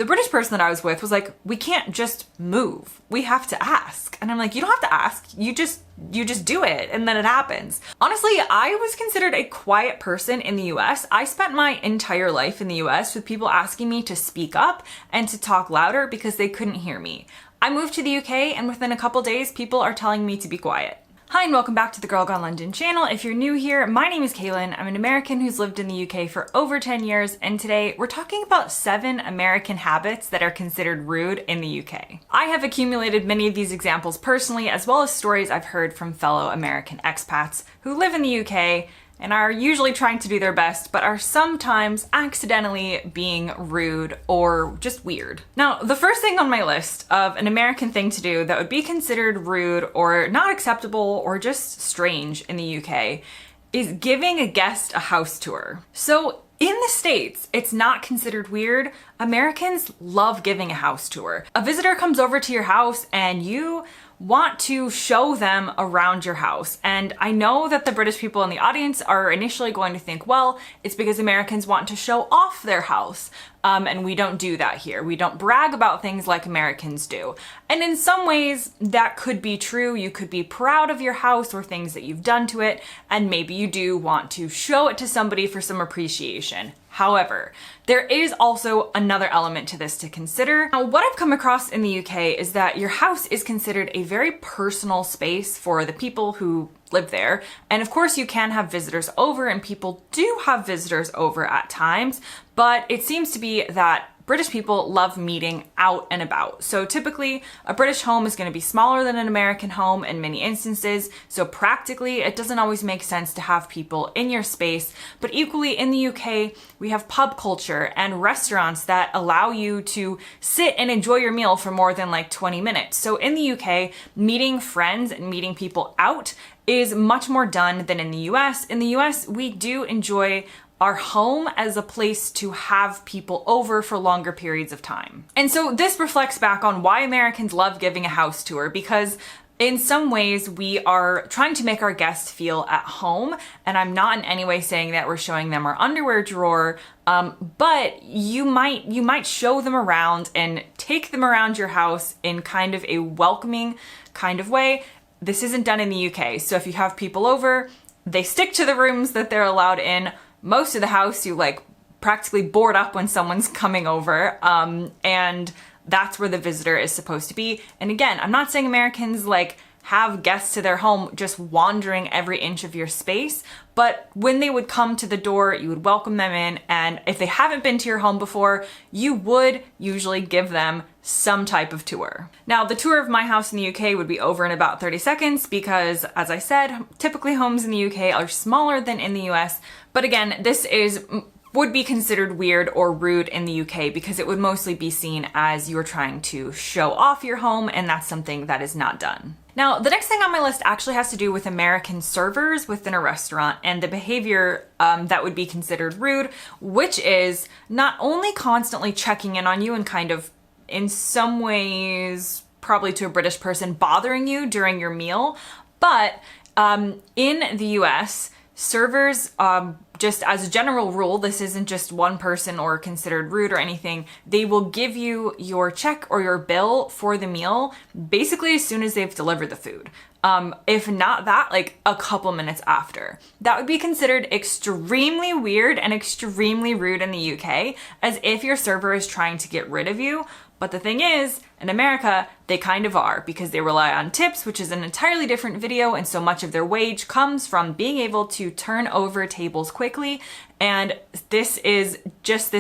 the British person that I was with was like, we can't just move. We have to ask. And I'm like, you don't have to ask. You just do it and then it happens. Honestly, I was considered a quiet person in the US. I spent my entire life in the US with people asking me to speak up and to talk louder because they couldn't hear me. I moved to the UK and within a couple days, people are telling me to be quiet. Hi and welcome back to the Girl Gone London channel. If you're new here, my name is Kaylin. I'm an American who's lived in the UK for over 10 years, and today we're talking about 7 American habits that are considered rude in the UK. I have accumulated many of these examples personally, as well as stories I've heard from fellow American expats who live in the UK and are usually trying to do their best, but are sometimes accidentally being rude or just weird. Now, the first thing on my list of an American thing to do that would be considered rude or not acceptable or just strange in the UK is giving a guest a house tour. So in the States, it's not considered weird. Americans love giving a house tour. A visitor comes over to your house and you want to show them around your house. And I know that the British people in the audience are initially going to think, well, it's because Americans want to show off their house. And we don't do that here. We don't brag about things like Americans do. And in some ways, that could be true. You could be proud of your house or things that you've done to it, and maybe you do want to show it to somebody for some appreciation. However, there is also another element to this to consider. Now, what I've come across in the UK is that your house is considered a very personal space for the people who live there. And of course, you can have visitors over, and people do have visitors over at times, but it seems to be that British people love meeting out and about. So typically, a British home is going to be smaller than an American home in many instances. So practically, it doesn't always make sense to have people in your space. But equally in the UK, we have pub culture and restaurants that allow you to sit and enjoy your meal for more than like 20 minutes. So in the UK, meeting friends and meeting people out is much more done than in the US. In the US, we do enjoy our home as a place to have people over for longer periods of time. And so this reflects back on why Americans love giving a house tour, because in some ways we are trying to make our guests feel at home. And I'm not in any way saying that we're showing them our underwear drawer, but you might show them around and take them around your house in kind of a welcoming kind of way. This isn't done in the UK. So if you have people over, they stick to the rooms that they're allowed in. Most of the house, you like practically board up when someone's coming over, and that's where the visitor is supposed to be. And again, I'm not saying Americans like have guests to their home just wandering every inch of your space, but when they would come to the door, you would welcome them in, and if they haven't been to your home before, you would usually give them some type of tour. Now, the tour of my house in the UK would be over in about 30 seconds because, as I said, typically homes in the UK are smaller than in the US, but again, this would be considered weird or rude in the UK because it would mostly be seen as you're trying to show off your home, and that's something that is not done. Now, the next thing on my list actually has to do with American servers within a restaurant and the behavior that would be considered rude, which is not only constantly checking in on you and kind of, in some ways, probably to a British person, bothering you during your meal, but in the US, servers, just as a general rule, this isn't just one person or considered rude or anything, they will give you your check or your bill for the meal basically as soon as they've delivered the food. If not that, like a couple minutes after. That would be considered extremely weird and extremely rude in the UK, as if your server is trying to get rid of you. But the thing is, in America, they kind of are, because they rely on tips, which is an entirely different video, and so much of their wage comes from being able to turn over tables quickly, and this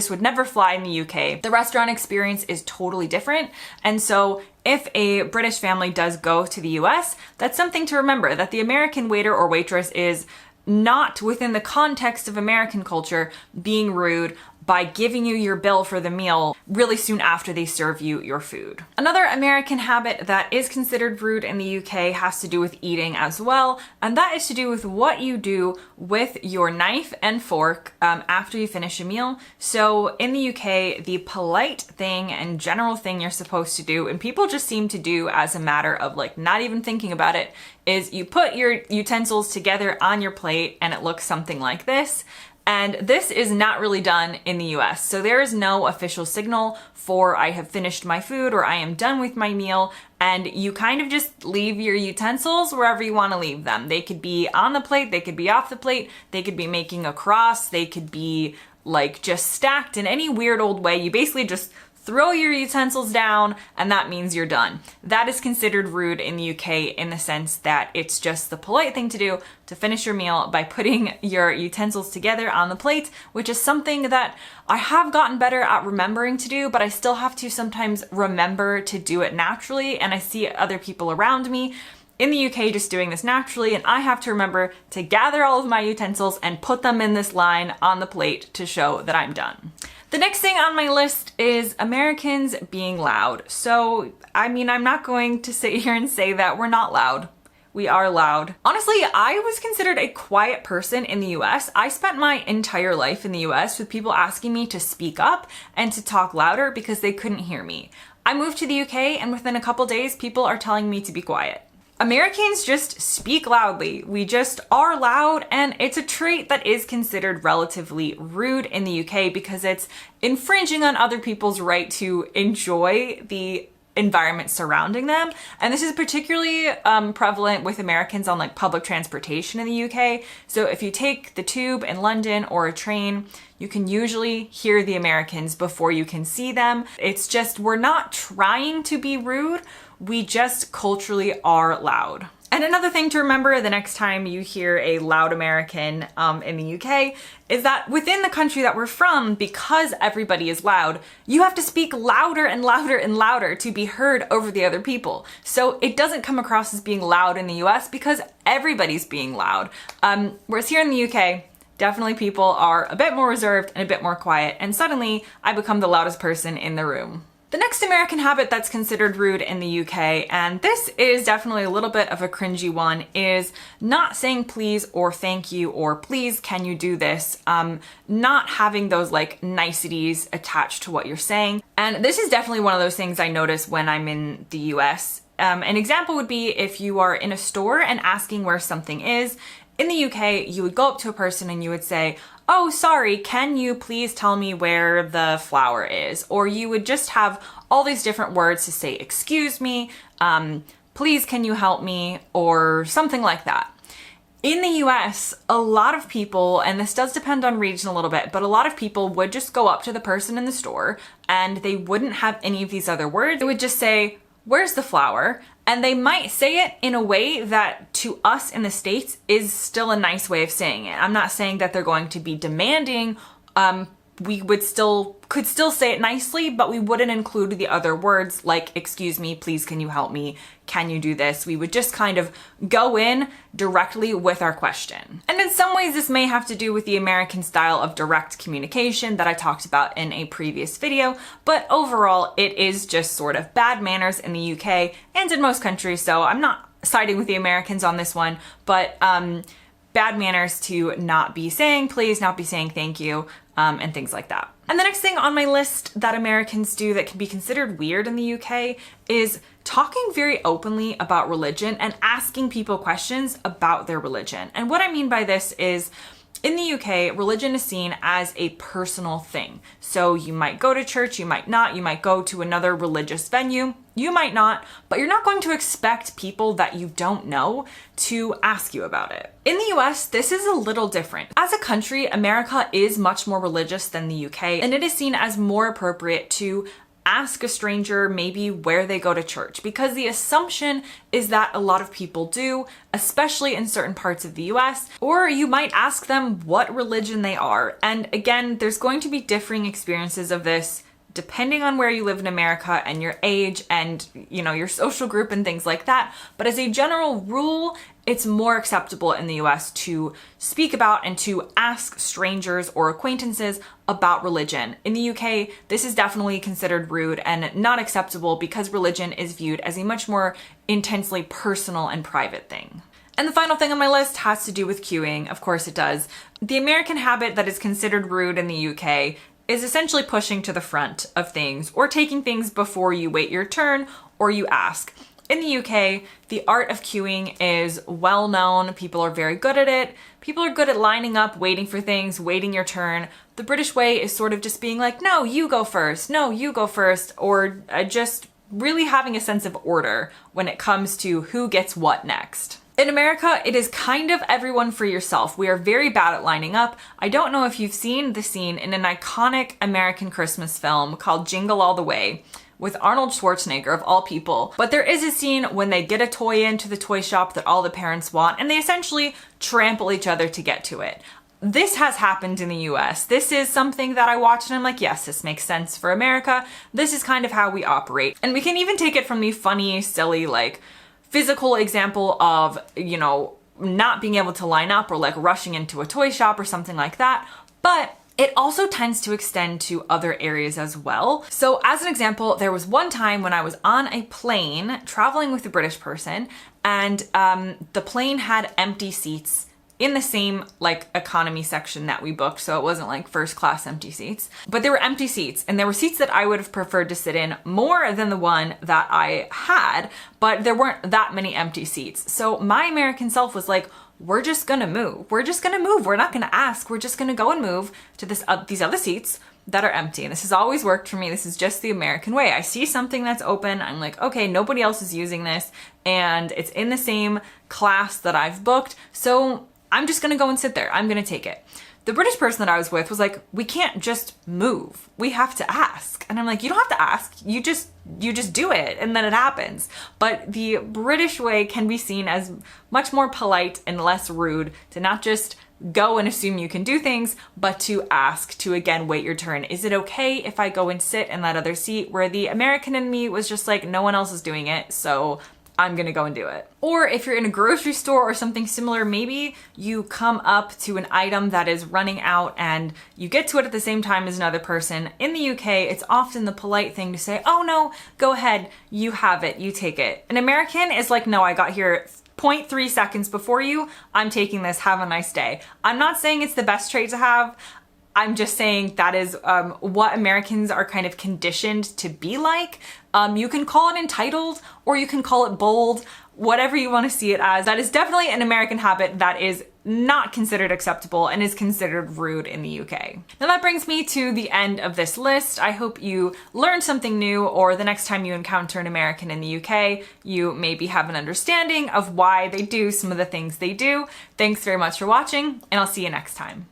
would never fly in the UK. The restaurant experience is totally different, and so if a British family does go to the US, that's something to remember, that the American waiter or waitress is not within the context of American culture being rude by giving you your bill for the meal really soon after they serve you your food. Another American habit that is considered rude in the UK has to do with eating as well, and that is to do with what you do with your knife and fork after you finish a meal. So in the UK, the polite thing and general thing you're supposed to do, and people just seem to do as a matter of like not even thinking about it, is you put your utensils together on your plate and it looks something like this. And this is not really done in the US. So there is no official signal for I have finished my food or I am done with my meal. And you kind of just leave your utensils wherever you want to leave them. They could be on the plate, they could be off the plate, they could be making a cross, they could be like just stacked in any weird old way. You basically just throw your utensils down and that means you're done. That is considered rude in the UK in the sense that it's just the polite thing to do to finish your meal by putting your utensils together on the plate, which is something that I have gotten better at remembering to do, but I still have to sometimes remember to do it naturally. And I see other people around me in the UK just doing this naturally, and I have to remember to gather all of my utensils and put them in this line on the plate to show that I'm done. The next thing on my list is Americans being loud. So, I mean, I'm not going to sit here and say that we're not loud. We are loud. Honestly, I was considered a quiet person in the US. I spent my entire life in the US with people asking me to speak up and to talk louder because they couldn't hear me. I moved to the UK and within a couple days, people are telling me to be quiet. Americans just speak loudly. We just are loud, and it's a trait that is considered relatively rude in the UK because it's infringing on other people's right to enjoy the environment surrounding them. And this is particularly prevalent with Americans on like public transportation in the UK. So if you take the tube in London or a train, you can usually hear the Americans before you can see them. It's just, we're not trying to be rude. We just culturally are loud. And another thing to remember the next time you hear a loud American in the UK is that within the country that we're from, because everybody is loud, you have to speak louder and louder and louder to be heard over the other people. So it doesn't come across as being loud in the US because everybody's being loud. Whereas here in the UK, definitely people are a bit more reserved and a bit more quiet, and suddenly I become the loudest person in the room. The next American habit that's considered rude in the UK, and this is definitely a little bit of a cringy one, is not saying please or thank you or please can you do this, not having those like niceties attached to what you're saying. And this is definitely one of those things I notice when I'm in the US. An example would be if you are in a store and asking where something is. In the UK, you would go up to a person and you would say, "Oh, sorry, can you please tell me where the flour is?" Or you would just have all these different words to say, "Excuse me," "Please can you help me?" or something like that. In the US, a lot of people, and this does depend on region a little bit, but a lot of people would just go up to the person in the store and they wouldn't have any of these other words. They would just say, "Where's the flour?" And they might say it in a way that to us in the States is still a nice way of saying it. I'm not saying that they're going to be demanding. We could still say it nicely, but we wouldn't include the other words like, "Excuse me, please can you help me, can you do this?" We would just kind of go in directly with our question. And in some ways this may have to do with the American style of direct communication that I talked about in a previous video, but overall it is just sort of bad manners in the UK and in most countries, so I'm not siding with the Americans on this one, but bad manners to not be saying please, not be saying thank you, and things like that. And the next thing on my list that Americans do that can be considered weird in the UK is talking very openly about religion and asking people questions about their religion. And what I mean by this is, in the UK, religion is seen as a personal thing. So you might go to church, you might not, you might go to another religious venue, you might not, but you're not going to expect people that you don't know to ask you about it. In the US, this is a little different. As a country, America is much more religious than the UK, and it is seen as more appropriate to ask a stranger maybe where they go to church, because the assumption is that a lot of people do, especially in certain parts of the US, or you might ask them what religion they are. And again, there's going to be differing experiences of this depending on where you live in America and your age and, you know, your social group and things like that. But as a general rule, it's more acceptable in the US to speak about and to ask strangers or acquaintances about religion. In the UK, this is definitely considered rude and not acceptable because religion is viewed as a much more intensely personal and private thing. And the final thing on my list has to do with queuing. Of course it does. The American habit that is considered rude in the UK is essentially pushing to the front of things or taking things before you wait your turn or you ask. In the UK, the art of queuing is well known. People are very good at it. People are good at lining up, waiting for things, waiting your turn. The British way is sort of just being like, no, you go first, no, you go first, or just really having a sense of order when it comes to who gets what next. In America, it is kind of everyone for yourself. We are very bad at lining up. I don't know if you've seen the scene in an iconic American Christmas film called Jingle All the Way with Arnold Schwarzenegger of all people. But there is a scene when they get a toy into the toy shop that all the parents want and they essentially trample each other to get to it. This has happened in the US. This is something that I watch and I'm like, yes, this makes sense for America. This is kind of how we operate. And we can even take it from the funny, silly, like, physical example of, you know, not being able to line up or like rushing into a toy shop or something like that. But it also tends to extend to other areas as well. So as an example, there was one time when I was on a plane traveling with a British person and the plane had empty seats in the same like economy section that we booked. So it wasn't like first class empty seats, but there were empty seats and there were seats that I would have preferred to sit in more than the one that I had, but there weren't that many empty seats. So my American self was like, we're just gonna move. We're just gonna move. We're not gonna ask. We're just gonna go and move to these other seats that are empty. And this has always worked for me. This is just the American way. I see something that's open. I'm like, okay, nobody else is using this and it's in the same class that I've booked. So I'm just gonna go and sit there. I'm gonna take it. The British person that I was with was like, we can't just move. We have to ask. And I'm like, you don't have to ask. You just do it and then it happens. But the British way can be seen as much more polite and less rude to not just go and assume you can do things, but to ask, to again, wait your turn. Is it okay if I go and sit in that other seat? Where the American in me was just like, no one else is doing it, so I'm gonna go and do it. Or if you're in a grocery store or something similar, maybe you come up to an item that is running out and you get to it at the same time as another person. In the UK, it's often the polite thing to say, oh no, go ahead, you have it, you take it. An American is like, no, I got here 0.3 seconds before you, I'm taking this, have a nice day. I'm not saying it's the best trait to have. I'm just saying that is what Americans are kind of conditioned to be like. You can call it entitled or you can call it bold, whatever you want to see it as. That is definitely an American habit that is not considered acceptable and is considered rude in the UK. Now that brings me to the end of this list. I hope you learned something new, or the next time you encounter an American in the UK, you maybe have an understanding of why they do some of the things they do. Thanks very much for watching, and I'll see you next time.